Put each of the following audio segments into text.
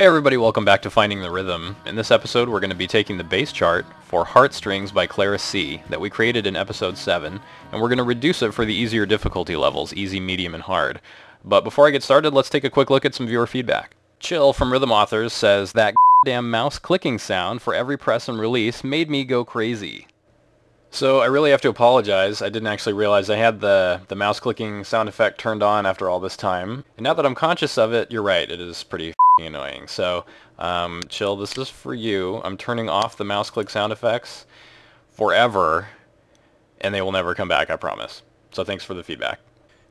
Hey everybody, welcome back to Finding the Rhythm. In this episode we're going to be taking the bass chart for Heartstrings by Clara C that we created in episode 7, and we're going to reduce it for the easier difficulty levels, easy, medium, and hard. But before I get started, let's take a quick look at some viewer feedback. Chill from Rhythm Authors says, "That damn mouse clicking sound for every press and release made me go crazy." So I really have to apologize. I didn't actually realize I had the mouse clicking sound effect turned on after all this time. And now that I'm conscious of it, you're right, it is pretty annoying. So, Chill, this is for you. I'm turning off the mouse click sound effects forever, and they will never come back, I promise. So thanks for the feedback.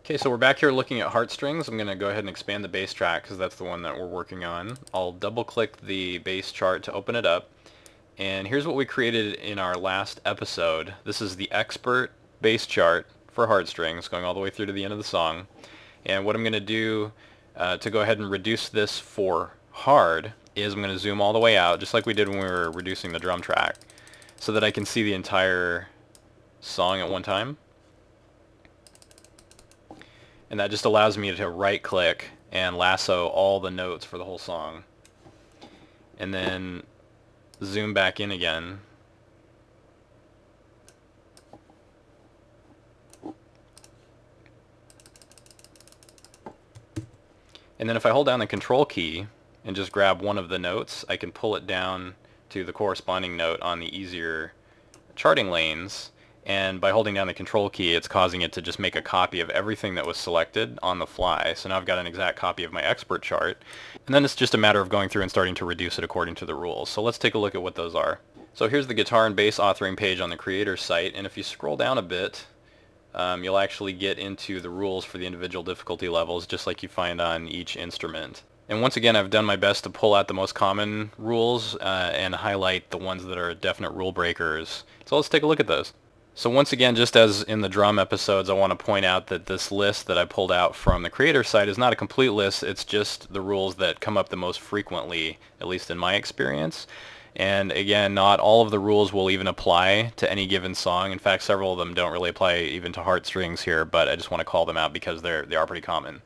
Okay, so we're back here looking at Heartstrings. I'm going to go ahead and expand the bass track because that's the one that we're working on. I'll double-click the bass chart to open it up. And here's what we created in our last episode. This is the expert bass chart for Heartstrings, going all the way through to the end of the song. And what I'm going to do to go ahead and reduce this for hard is I'm going to zoom all the way out, just like we did when we were reducing the drum track, so that I can see the entire song at one time. And that just allows me to right-click and lasso all the notes for the whole song. And then zoom back in again. And then if I hold down the control key and just grab one of the notes, I can pull it down to the corresponding note on the easier charting lanes. And by holding down the control key, it's causing it to just make a copy of everything that was selected on the fly. So now I've got an exact copy of my expert chart. And then it's just a matter of going through and starting to reduce it according to the rules. So let's take a look at what those are. So here's the guitar and bass authoring page on the creator's site. And if you scroll down a bit, you'll actually get into the rules for the individual difficulty levels, just like you find on each instrument. And once again, I've done my best to pull out the most common rules and highlight the ones that are definite rule breakers. So let's take a look at those. So once again, just as in the drum episodes, I want to point out that this list that I pulled out from the creator site is not a complete list. It's just the rules that come up the most frequently, at least in my experience. And again, not all of the rules will even apply to any given song. In fact, several of them don't really apply even to Heartstrings here, but I just want to call them out because they are pretty common.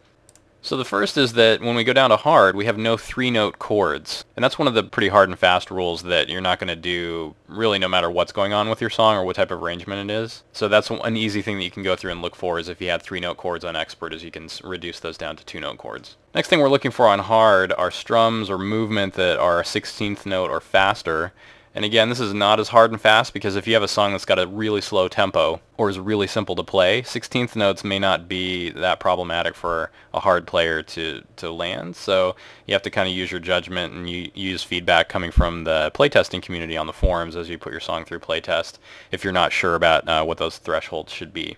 So the first is that when we go down to hard, we have no 3-note chords. And that's one of the pretty hard and fast rules that you're not going to do really no matter what's going on with your song or what type of arrangement it is. So that's an easy thing that you can go through and look for, is if you had 3-note chords on expert, is you can reduce those down to 2-note chords. Next thing we're looking for on hard are strums or movement that are a 16th note or faster. And again, this is not as hard and fast because if you have a song that's got a really slow tempo or is really simple to play, 16th notes may not be that problematic for a hard player to land. So you have to kind of use your judgment, and you use feedback coming from the playtesting community on the forums as you put your song through playtest if you're not sure about what those thresholds should be.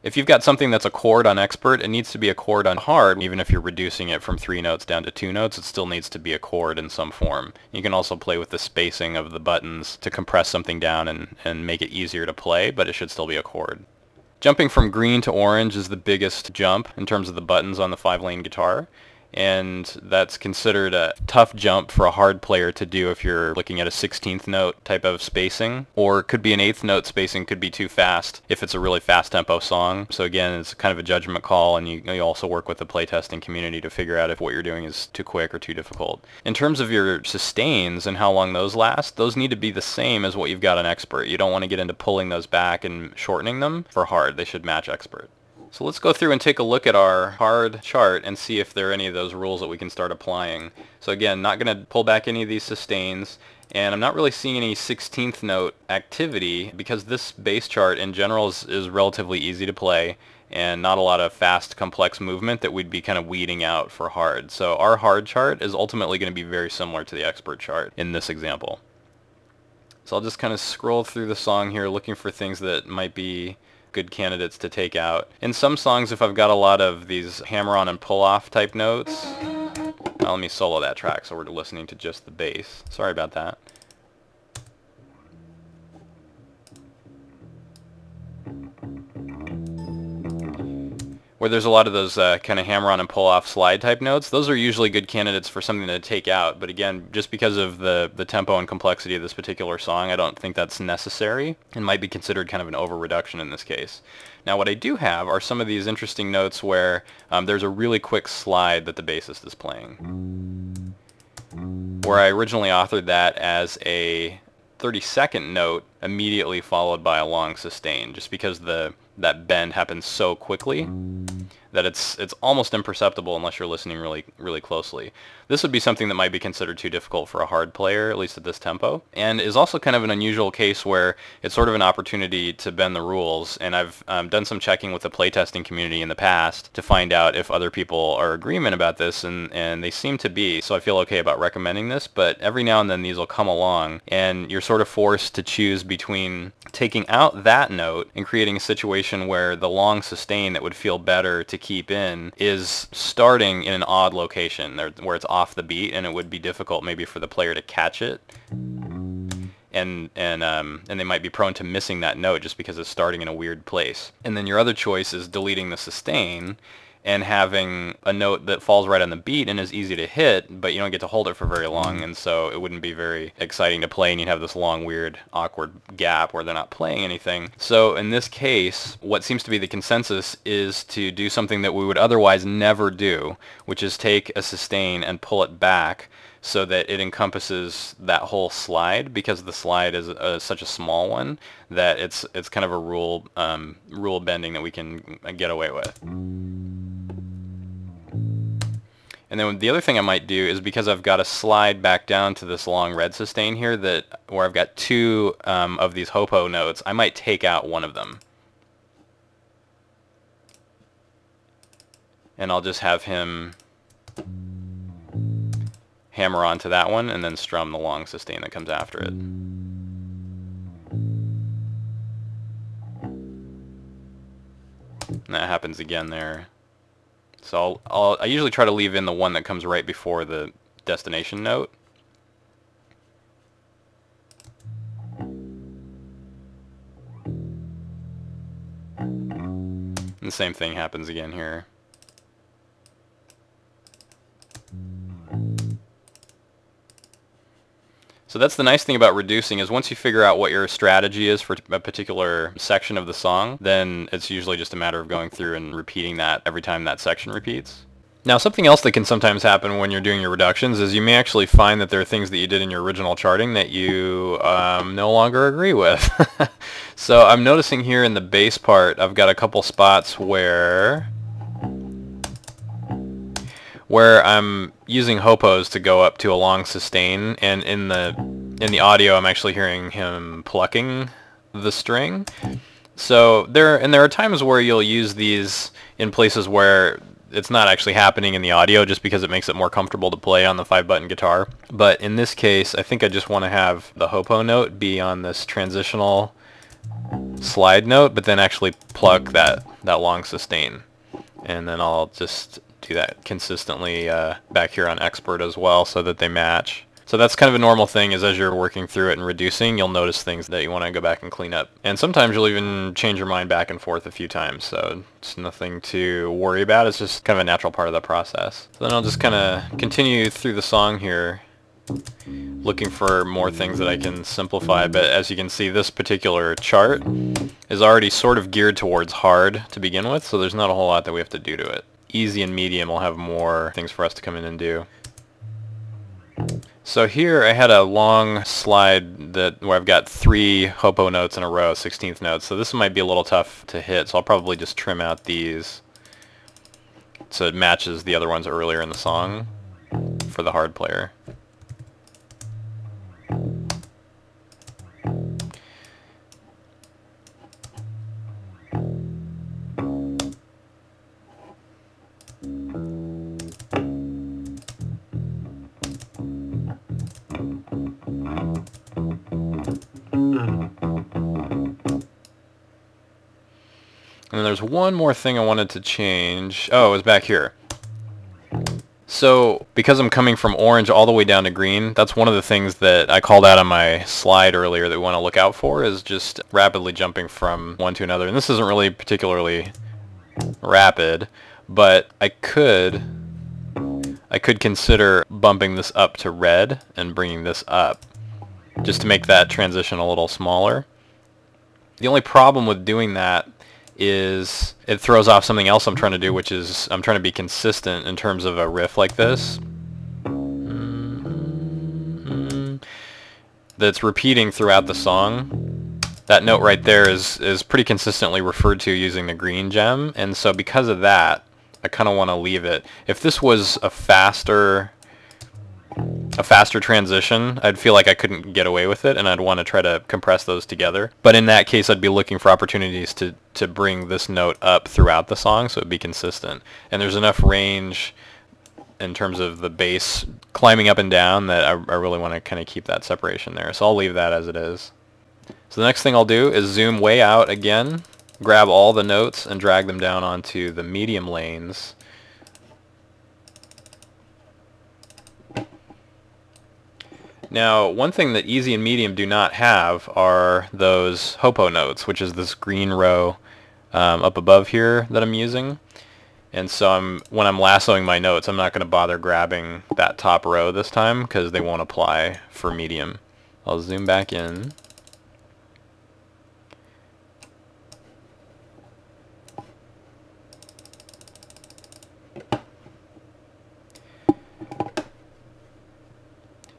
If you've got something that's a chord on expert, it needs to be a chord on hard. Even if you're reducing it from 3 notes down to 2 notes, it still needs to be a chord in some form. You can also play with the spacing of the buttons to compress something down and make it easier to play, but it should still be a chord. Jumping from green to orange is the biggest jump in terms of the buttons on the 5-lane guitar. And that's considered a tough jump for a hard player to do if you're looking at a 16th note type of spacing, or it could be an 8th note spacing, could be too fast if it's a really fast tempo song. So again, it's kind of a judgment call, and you also work with the playtesting community to figure out if what you're doing is too quick or too difficult. In terms of your sustains and how long those last, those need to be the same as what you've got on expert. You don't want to get into pulling those back and shortening them for hard. They should match expert. So let's go through and take a look at our hard chart and see if there are any of those rules that we can start applying. So again, not going to pull back any of these sustains, and I'm not really seeing any 16th note activity because this bass chart in general is relatively easy to play and not a lot of fast, complex movement that we'd be kind of weeding out for hard. So our hard chart is ultimately going to be very similar to the expert chart in this example. So I'll just kind of scroll through the song here looking for things that might be good candidates to take out. In some songs, if I've got a lot of these hammer-on and pull-off type notes, let me solo that track so we're listening to just the bass. Sorry about that. Where there's a lot of those kind of hammer-on and pull-off slide type notes, those are usually good candidates for something to take out. But again, just because of the tempo and complexity of this particular song, I don't think that's necessary and might be considered kind of an over-reduction in this case. Now what I do have are some of these interesting notes where there's a really quick slide that the bassist is playing. where I originally authored that as a 30-second note immediately followed by a long sustain, just because that bend happens so quickly that it's almost imperceptible unless you're listening really closely. This would be something that might be considered too difficult for a hard player, at least at this tempo, and is also kind of an unusual case where it's sort of an opportunity to bend the rules. And I've done some checking with the playtesting community in the past to find out if other people are in agreement about this, and they seem to be, so I feel okay about recommending this. But every now and then these will come along, and you're sort of forced to choose between taking out that note and creating a situation where the long sustain that would feel better to keep in is starting in an odd location where it's off the beat, and it would be difficult maybe for the player to catch it, and they might be prone to missing that note just because it's starting in a weird place. And then your other choice is deleting the sustain and having a note that falls right on the beat and is easy to hit, but you don't get to hold it for very long, and so it wouldn't be very exciting to play, and you'd have this long, weird, awkward gap where they're not playing anything. So in this case, what seems to be the consensus is to do something that we would otherwise never do, which is take a sustain and pull it back so that it encompasses that whole slide, because the slide is such a small one that it's kind of a rule bending that we can get away with. And then the other thing I might do is, because I've got a slide back down to this long red sustain here, where I've got two of these hopo notes, I might take out one of them. And I'll just have him hammer onto that one and then strum the long sustain that comes after it. And that happens again there. So I usually try to leave in the one that comes right before the destination note. And the same thing happens again here. So that's the nice thing about reducing, is once you figure out what your strategy is for a particular section of the song, then it's usually just a matter of going through and repeating that every time that section repeats. Now, something else that can sometimes happen when you're doing your reductions is you may actually find that there are things that you did in your original charting that you no longer agree with. So I'm noticing here in the bass part, I've got a couple spots where I'm using hopos to go up to a long sustain, and in the audio I'm actually hearing him plucking the string. So there are times where you'll use these in places where it's not actually happening in the audio, just because it makes it more comfortable to play on the 5-button guitar. But in this case, I think I just want to have the hopo note be on this transitional slide note, but then actually pluck that long sustain. And then I'll just do that consistently back here on expert as well, so that they match. So that's kind of a normal thing, is as you're working through it and reducing, you'll notice things that you want to go back and clean up. And sometimes you'll even change your mind back and forth a few times, so it's nothing to worry about. It's just kind of a natural part of the process. So then I'll just kind of continue through the song here, looking for more things that I can simplify. But as you can see, this particular chart is already sort of geared towards hard to begin with, so there's not a whole lot that we have to do to it. Easy and medium will have more things for us to come in and do. So here I had a long slide where I've got 3 hopo notes in a row, 16th notes, so this might be a little tough to hit, so I'll probably just trim out these so it matches the other ones earlier in the song for the hard player. And then there's one more thing I wanted to change. Oh, it was back here. So because I'm coming from orange all the way down to green, that's one of the things that I called out on my slide earlier that we want to look out for, is just rapidly jumping from one to another. And this isn't really particularly rapid, but I could consider bumping this up to red and bringing this up, just to make that transition a little smaller. The only problem with doing that is it throws off something else I'm trying to do, which is I'm trying to be consistent in terms of a riff like this. that's repeating throughout the song, that note right there is pretty consistently referred to using the green gem, and so because of that, I kind of want to leave it. If this was a faster transition, I'd feel like I couldn't get away with it, and I'd want to try to compress those together. But in that case, I'd be looking for opportunities to bring this note up throughout the song so it'd be consistent. And there's enough range in terms of the bass climbing up and down that I really want to kind of keep that separation there. So I'll leave that as it is. So the next thing I'll do is zoom way out again, grab all the notes and drag them down onto the medium lanes. Now, one thing that easy and medium do not have are those hopo notes, which is this green row up above here that I'm using. And so when I'm lassoing my notes, I'm not going to bother grabbing that top row this time because they won't apply for medium. I'll zoom back in.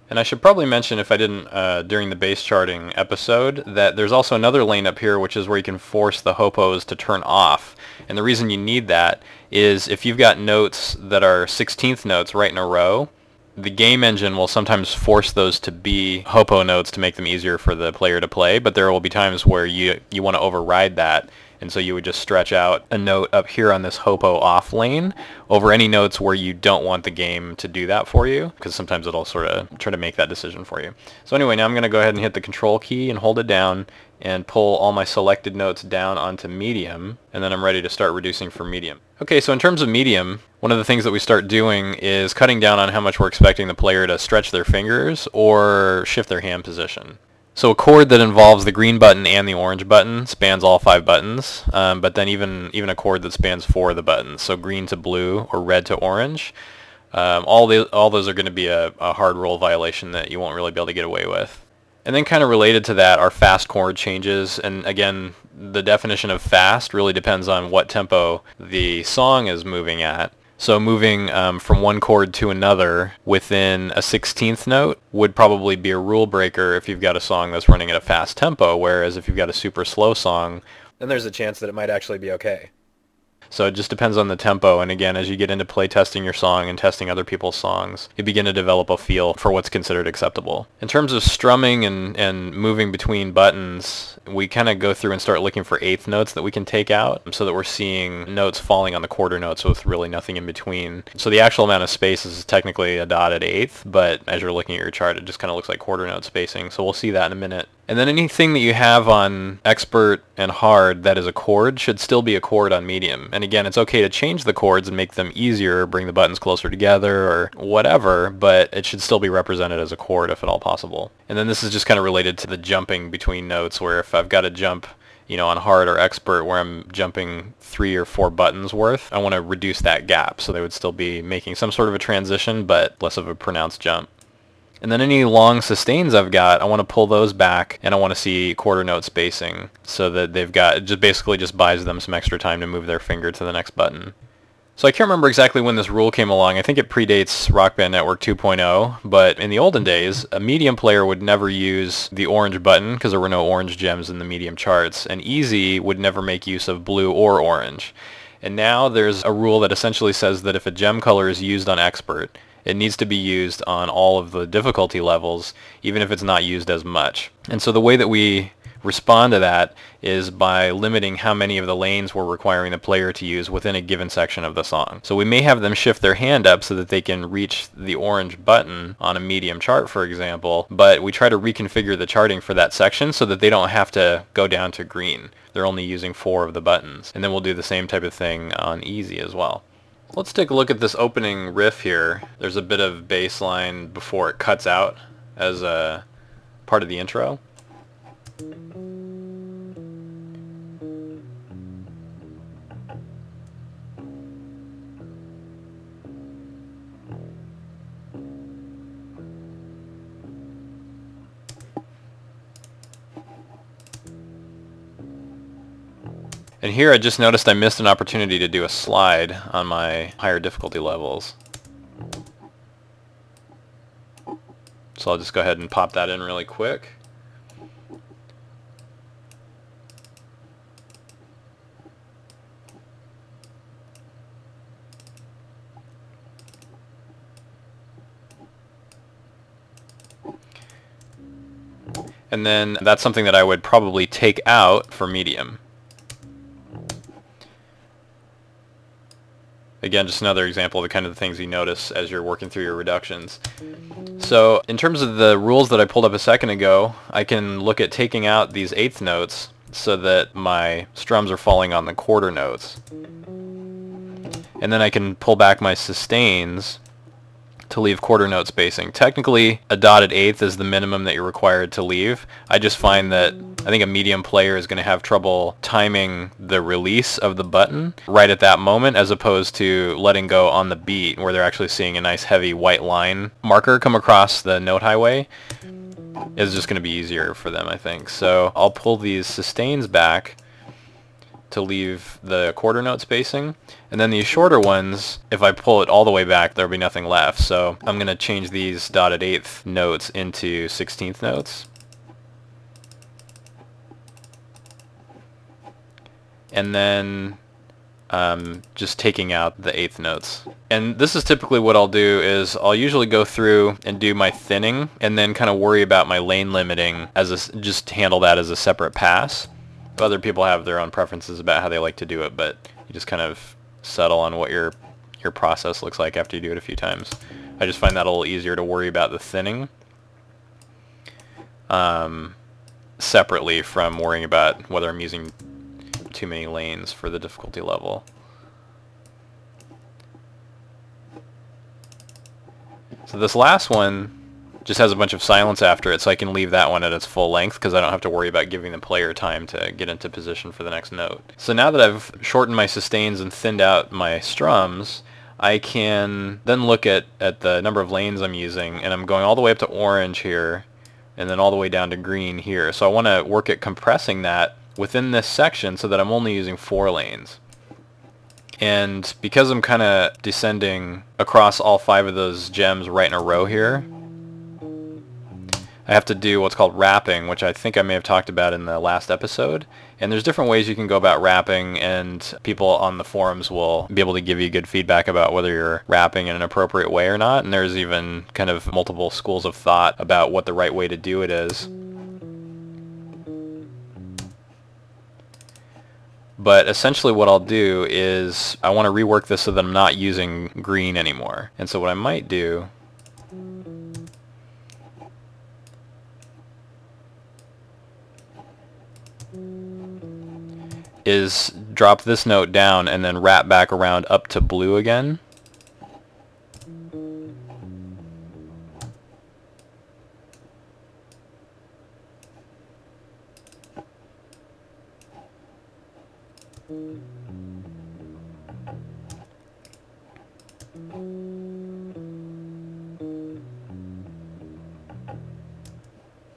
And I should probably mention, if I didn't during the bass charting episode, that there's also another lane up here which is where you can force the hopos to turn off. And the reason you need that is if you've got notes that are 16th notes right in a row, the game engine will sometimes force those to be hopo notes to make them easier for the player to play, but there will be times where you want to override that. And so you would just stretch out a note up here on this hopo off lane over any notes where you don't want the game to do that for you, because sometimes it'll sort of try to make that decision for you. So anyway, now I'm going to go ahead and hit the control key and hold it down and pull all my selected notes down onto medium, and then I'm ready to start reducing for medium. Okay, so in terms of medium, one of the things that we start doing is cutting down on how much we're expecting the player to stretch their fingers or shift their hand position. So a chord that involves the green button and the orange button spans all 5 buttons, but then even a chord that spans 4 of the buttons, so green to blue or red to orange, all those are going to be a hard roll violation that you won't really be able to get away with. And then kind of related to that are fast chord changes, and again, the definition of fast really depends on what tempo the song is moving at. So moving from one chord to another within a 16th note would probably be a rule breaker if you've got a song that's running at a fast tempo, whereas if you've got a super slow song, then there's a chance that it might actually be okay. So it just depends on the tempo, and again, as you get into play testing your song and testing other people's songs, you begin to develop a feel for what's considered acceptable. In terms of strumming and moving between buttons, we kind of go through and start looking for eighth notes that we can take out so that we're seeing notes falling on the quarter notes with really nothing in between. So the actual amount of space is technically a dotted eighth, but as you're looking at your chart, it just kind of looks like quarter note spacing, so we'll see that in a minute. And then anything that you have on expert and hard that is a chord should still be a chord on medium. And again, it's okay to change the chords and make them easier, bring the buttons closer together or whatever, but it should still be represented as a chord if at all possible. And then this is just kind of related to the jumping between notes, where if I've got a jump, you know, on hard or expert where I'm jumping 3 or 4 buttons worth, I want to reduce that gap so they would still be making some sort of a transition but less of a pronounced jump. And then any long sustains I've got, I want to pull those back, and I want to see quarter note spacing so that they've got, it just basically just buys them some extra time to move their finger to the next button. So I can't remember exactly when this rule came along. I think it predates Rock Band Network 2.0, but in the olden days, a medium player would never use the orange button because there were no orange gems in the medium charts, and easy would never make use of blue or orange. And now there's a rule that essentially says that if a gem color is used on expert, it needs to be used on all of the difficulty levels, even if it's not used as much. And so the way that we respond to that is by limiting how many of the lanes we're requiring the player to use within a given section of the song. So we may have them shift their hand up so that they can reach the orange button on a medium chart, for example, but we try to reconfigure the charting for that section so that they don't have to go down to green. They're only using 4 of the buttons. And then we'll do the same type of thing on easy as well. Let's take a look at this opening riff here. There's a bit of bass line before it cuts out as a part of the intro. And here I just noticed I missed an opportunity to do a slide on my higher difficulty levels. So I'll just go ahead and pop that in really quick. And then that's something that I would probably take out for medium. Again, just another example of the kind of things you notice as you're working through your reductions. So in terms of the rules that I pulled up a second ago, I can look at taking out these eighth notes so that my strums are falling on the quarter notes. And then I can pull back my sustains to leave quarter note spacing. Technically, a dotted eighth is the minimum that you're required to leave. I just find that I think a medium player is going to have trouble timing the release of the button right at that moment, as opposed to letting go on the beat where they're actually seeing a nice heavy white line marker come across the note highway. Is just going to be easier for them, I think. So I'll pull these sustains back to leave the quarter note spacing, and then these shorter ones, if I pull it all the way back, there'll be nothing left. So I'm going to change these dotted eighth notes into 16th notes, and then just taking out the eighth notes. And this is typically what I'll do is I'll usually go through and do my thinning and then kind of worry about my lane limiting as just handle that as a separate pass. Other people have their own preferences about how they like to do it, but you just kind of settle on what your process looks like after you do it a few times. I just find that a little easier to worry about the thinning separately from worrying about whether I'm using too many lanes for the difficulty level. So this last one just has a bunch of silence after it, so I can leave that one at its full length because I don't have to worry about giving the player time to get into position for the next note. So now that I've shortened my sustains and thinned out my strums, I can then look at the number of lanes I'm using, and I'm going all the way up to orange here and then all the way down to green here. So I want to work at compressing that within this section so that I'm only using 4 lanes. And because I'm kind of descending across all 5 of those gems right in a row here, I have to do what's called wrapping, which I think I may have talked about in the last episode. And there's different ways you can go about wrapping, and people on the forums will be able to give you good feedback about whether you're wrapping in an appropriate way or not. And there's even kind of multiple schools of thought about what the right way to do it is. But essentially what I'll do is I want to rework this so that I'm not using green anymore. And so what I might do is drop this note down and then wrap back around up to blue again.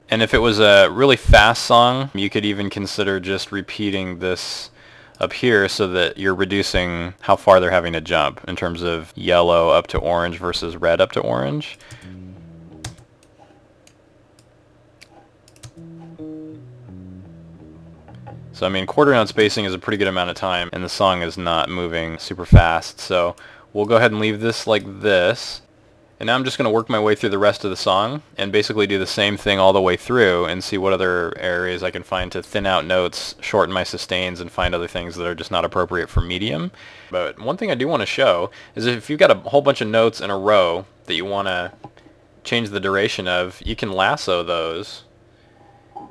And if it was a really fast song, you could even consider just repeating this up here so that you're reducing how far they're having to jump in terms of yellow up to orange versus red up to orange. So I mean, quarter note spacing is a pretty good amount of time, and the song is not moving super fast. So we'll go ahead and leave this like this. And now I'm just going to work my way through the rest of the song and basically do the same thing all the way through and see what other areas I can find to thin out notes, shorten my sustains, and find other things that are just not appropriate for medium. But one thing I do want to show is if you've got a whole bunch of notes in a row that you want to change the duration of, you can lasso those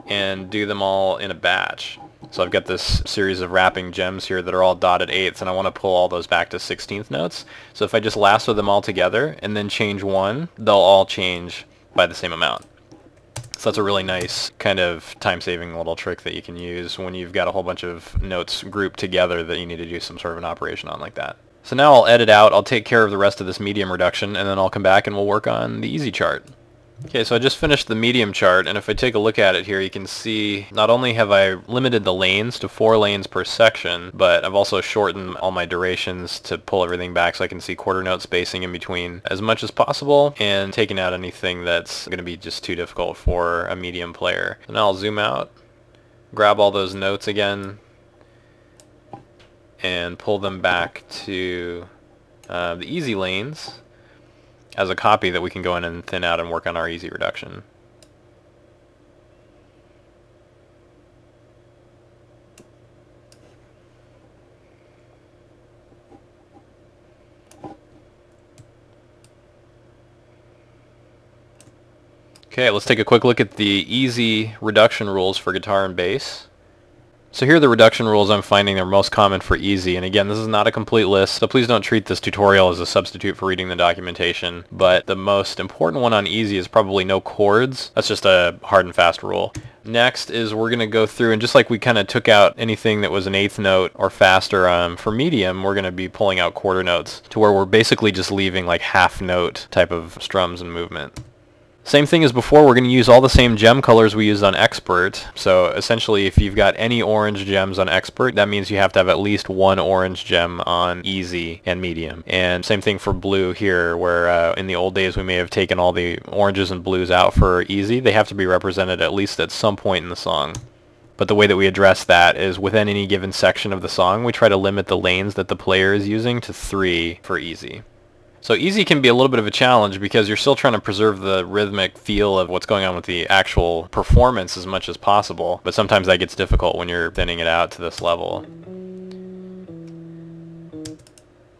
and do them all in a batch. So I've got this series of wrapping gems here that are all dotted eighths, and I want to pull all those back to 16th notes. So if I just lasso them all together and then change one, they'll all change by the same amount. So that's a really nice kind of time-saving little trick that you can use when you've got a whole bunch of notes grouped together that you need to do some sort of an operation on like that. So now I'll edit out, I'll take care of the rest of this medium reduction, and then I'll come back and we'll work on the easy chart. Okay, so I just finished the medium chart, and if I take a look at it here, you can see not only have I limited the lanes to 4 lanes per section, but I've also shortened all my durations to pull everything back so I can see quarter note spacing in between as much as possible, and taking out anything that's going to be just too difficult for a medium player. So now I'll zoom out, grab all those notes again, and pull them back to the easy lanes as a copy that we can go in and thin out and work on our easy reduction. Okay, let's take a quick look at the easy reduction rules for guitar and bass. So here are the reduction rules I'm finding are most common for easy, and again, this is not a complete list, so please don't treat this tutorial as a substitute for reading the documentation, but the most important one on easy is probably no chords. That's just a hard and fast rule. Next is we're going to go through, and just like we kind of took out anything that was an eighth note or faster for medium, we're going to be pulling out quarter notes to where we're basically just leaving like half note type of strums and movement. Same thing as before, we're going to use all the same gem colors we used on Expert. So essentially, if you've got any orange gems on Expert, that means you have to have at least one orange gem on Easy and Medium. And same thing for blue here, where in the old days we may have taken all the oranges and blues out for Easy. They have to be represented at least at some point in the song. But the way that we address that is within any given section of the song, we try to limit the lanes that the player is using to 3 for Easy. So easy can be a little bit of a challenge because you're still trying to preserve the rhythmic feel of what's going on with the actual performance as much as possible, but sometimes that gets difficult when you're thinning it out to this level.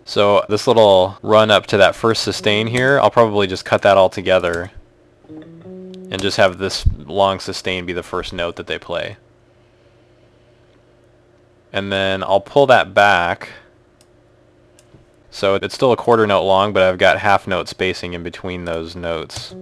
So this little run up to that first sustain here, I'll probably just cut that all together and just have this long sustain be the first note that they play. And then I'll pull that back. So it's still a quarter note long, but I've got half note spacing in between those notes.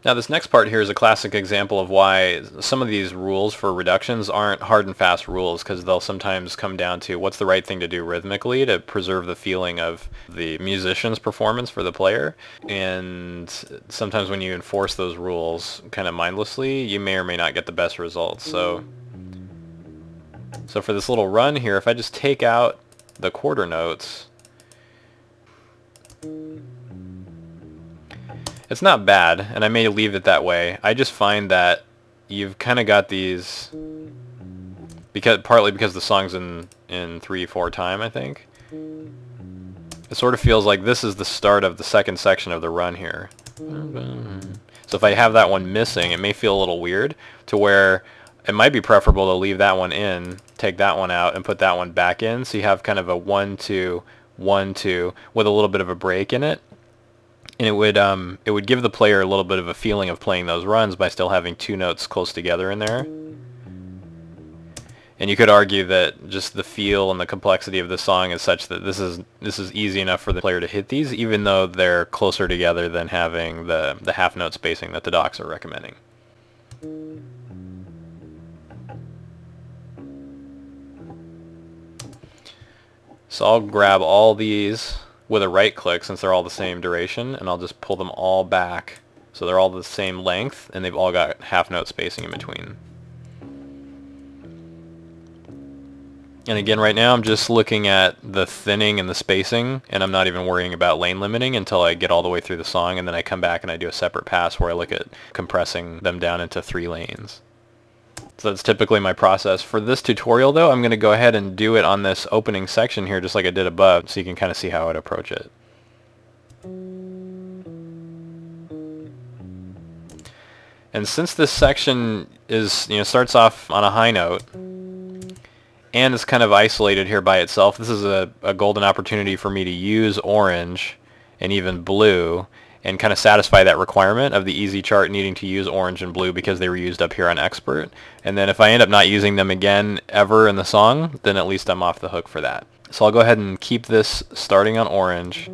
Now this next part here is a classic example of why some of these rules for reductions aren't hard and fast rules, because they'll sometimes come down to what's the right thing to do rhythmically to preserve the feeling of the musician's performance for the player. And sometimes when you enforce those rules kind of mindlessly, you may or may not get the best results. So for this little run here, if I just take out the quarter notes, it's not bad, and I may leave it that way. I just find that you've kind of got these, partly because the song's in 3/4 time, I think. It sort of feels like this is the start of the second section of the run here. So if I have that one missing, it may feel a little weird, to where it might be preferable to leave that one in, take that one out, and put that one back in, so you have kind of a 1-2, 1-2 with a little bit of a break in it. And it would give the player a little bit of a feeling of playing those runs by still having 2 notes close together in there. And you could argue that just the feel and the complexity of the song is such that this is easy enough for the player to hit these, even though they're closer together than having the half note spacing that the docs are recommending. So I'll grab all these with a right click, since they're all the same duration, and I'll just pull them all back so they're all the same length and they've all got half note spacing in between. And again, right now I'm just looking at the thinning and the spacing, and I'm not even worrying about lane limiting until I get all the way through the song, and then I come back and I do a separate pass where I look at compressing them down into 3 lanes. So that's typically my process. For this tutorial though, I'm going to go ahead and do it on this opening section here just like I did above, so you can kind of see how I'd approach it. And since this section is, starts off on a high note, and it's kind of isolated here by itself, this is a golden opportunity for me to use orange and even blue and kind of satisfy that requirement of the easy chart needing to use orange and blue because they were used up here on Expert. And then if I end up not using them again ever in the song, then at least I'm off the hook for that. So I'll go ahead and keep this starting on orange.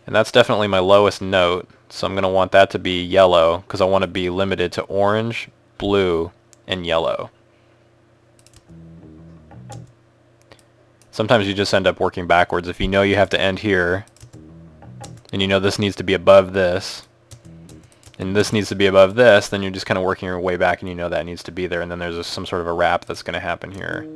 And that's definitely my lowest note, so I'm going to want that to be yellow because I want to be limited to orange, blue, and yellow. sometimes you just end up working backwards. If you know you have to end here, and you know this needs to be above this, and this needs to be above this, then you're just kind of working your way back and you know that needs to be there, and then there's some sort of a wrap that's going to happen here.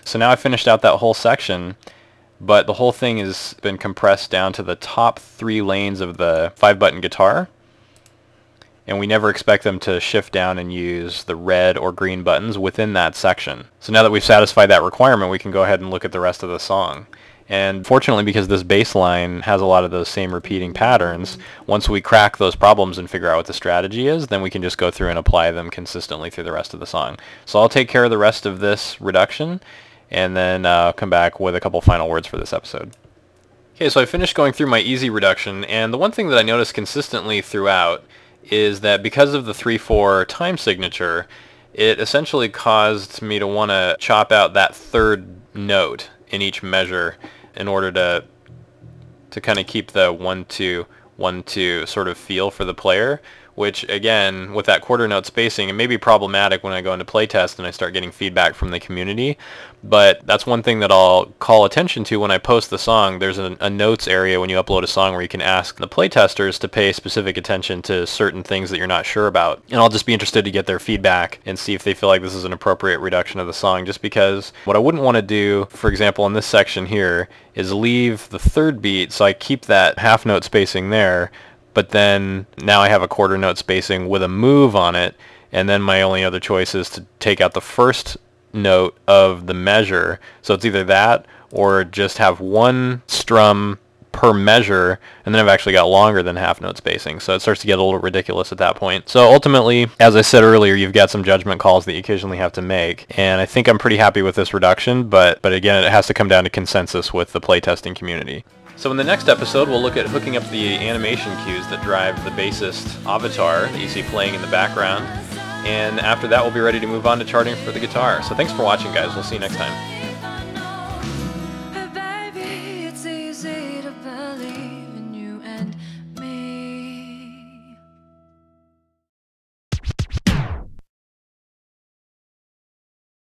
So now I finished out that whole section, but the whole thing has been compressed down to the top 3 lanes of the 5-button guitar, and we never expect them to shift down and use the red or green buttons within that section. So now that we've satisfied that requirement, we can go ahead and look at the rest of the song. And fortunately, because this bass line has a lot of those same repeating patterns, once we crack those problems and figure out what the strategy is, then we can just go through and apply them consistently through the rest of the song. So I'll take care of the rest of this reduction, and then come back with a couple final words for this episode. Okay, so I finished going through my easy reduction, and the one thing that I noticed consistently throughout is that because of the 3/4 time signature, it essentially caused me to want to chop out that third note in each measure in order to kind of keep the 1-2 1-2 sort of feel for the player, which again, with that quarter note spacing, it may be problematic when I go into playtest and I start getting feedback from the community, but that's one thing that I'll call attention to when I post the song. There's a notes area when you upload a song where you can ask the playtesters to pay specific attention to certain things that you're not sure about, and I'll just be interested to get their feedback and see if they feel like this is an appropriate reduction of the song, just because what I wouldn't want to do, for example, in this section here, is leave the third beat, so I keep that half note spacing there, but then now I have a quarter note spacing with a move on it, and then my only other choice is to take out the first note of the measure. So it's either that or just have one strum per measure, and then I've actually got longer than half note spacing. So it starts to get a little ridiculous at that point. So ultimately, as I said earlier, you've got some judgment calls that you occasionally have to make, and I think I'm pretty happy with this reduction, but again, it has to come down to consensus with the playtesting community. So in the next episode, we'll look at hooking up the animation cues that drive the bassist avatar that you see playing in the background. And after that, we'll be ready to move on to charting for the guitar. So thanks for watching, guys. We'll see you next time.